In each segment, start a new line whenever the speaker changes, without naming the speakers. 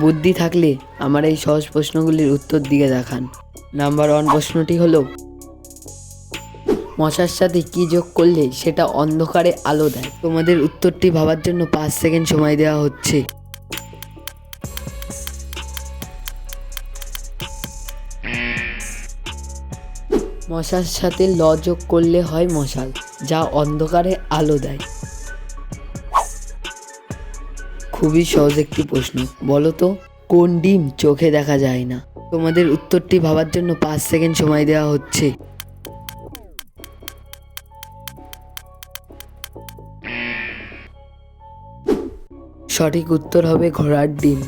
বুদ্ধি থাকলে আমার এই সহজ প্রশ্নগুলির উত্তর দিকে দেখান। নাম্বার 1 প্রশ্নটি হলো, মশার সাথে কি যোগ করলে সেটা অন্ধকারে আলো দেয়? তোমাদের উত্তরটি ভাবার জন্য 5 সেকেন্ড সময় দেওয়া হচ্ছে। মশার সাথে ল যোগ করলে হয় মশাল, যা অন্ধকারে আলো দেয়। খুবই সহজ একটি প্রশ্ন। বলো তো, কোন ডিম চোখে দেখা যায় না? তোমাদের উত্তরটি ভাবার জন্য 5 সেকেন্ড সময় দেওয়া হচ্ছে। সঠিক উত্তর হবে ঘোড়ার ডিম।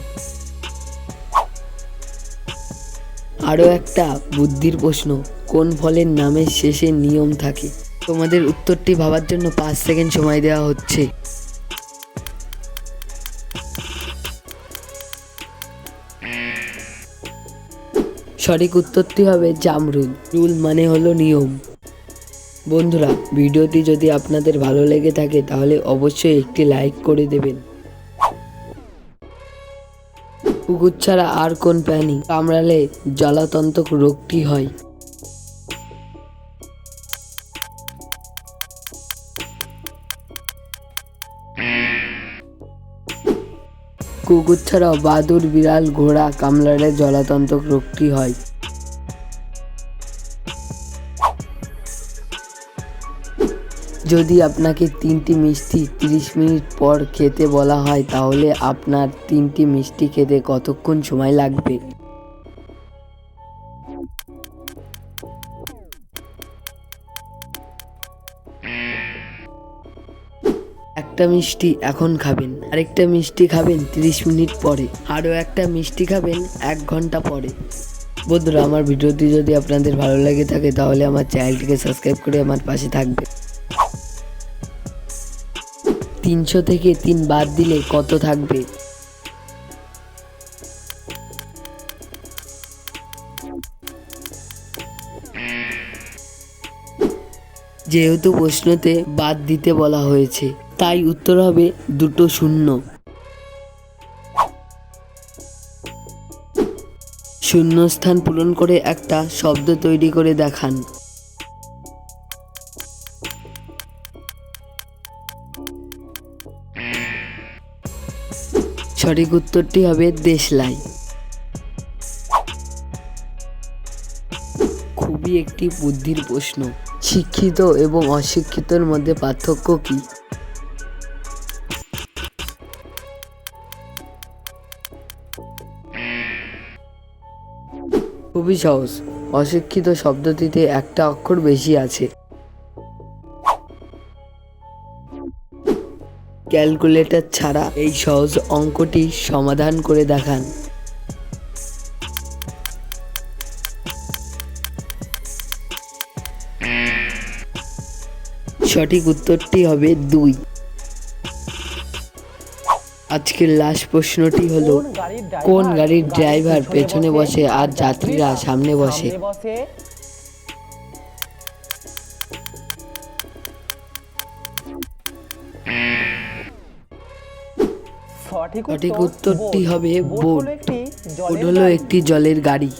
আরও একটা বুদ্ধির প্রশ্ন, কোন ফলের নামের শেষে নিয়ম থাকে? তোমাদের উত্তরটি ভাবার জন্য 5 সেকেন্ড সময় দেওয়া হচ্ছে। সঠিক উত্তরটি হবে জামরুল। রুল মানে হলো নিয়ম। বন্ধুরা, ভিডিওটি যদি আপনাদের ভালো লেগে থাকে তাহলে অবশ্যই একটি লাইক করে দেবেন। কুকুর ছাড়া আর কোন প্রাণী কামড়ালে জলাতঙ্ক রোগটি হয়? কুকুর ছাড়াও বাদুড়, বিড়াল, ঘোড়া কামড়ালে জলাতঙ্ক রোগটি হয়। যদি আপনাকে 3টি মিষ্টি 30 মিনিট পর খেতে বলা হয় তাহলে আপনার 3টি মিষ্টি খেতে কতক্ষণ সময় লাগবে? একটা মিষ্টি এখন খাবেন, আরেকটা মিষ্টি খাবেন 30 মিনিট পরে, আরও একটা মিষ্টি খাবেন 1 ঘন্টা পরে। বন্ধুরা, আমার ভিডিওটি যদি আপনাদের ভালো লেগে থাকে তাহলে আমার চ্যানেলটিকে সাবস্ক্রাইব করে আমার পাশে থাকবে। 300 থেকে 3 বাদ দিলে কত থাকবে? যেহেতু প্রশ্নতে বাদ দিতে বলা হয়েছে তাই উত্তর হবে 2টো শূন্য। শূন্যস্থান পূরণ করে একটা শব্দ তৈরি করে দেখান। সঠিক উত্তরটি হবে দেশলাই। খুবই একটি বুদ্ধির প্রশ্ন। শিক্ষিত এবং অশিক্ষিতর মধ্যে পার্থক্য কি? খুবই সহজ, অশিক্ষিত শব্দটিতে একটা অক্ষর বেশি আছে। ক্যালকুলেটর ছাড়া এই সহজ অঙ্কটি সমাধান করে দেখান। সঠিক উত্তরটি হবে 2। আজকের লাস্ট প্রশ্নটি হলো, কোন গাড়ির ড্রাইভার পেছনে বসে আর যাত্রীরা সামনে বসে? সঠিক উত্তরটি হবে বোট। বোট হলো একটি জলের গাড়ি।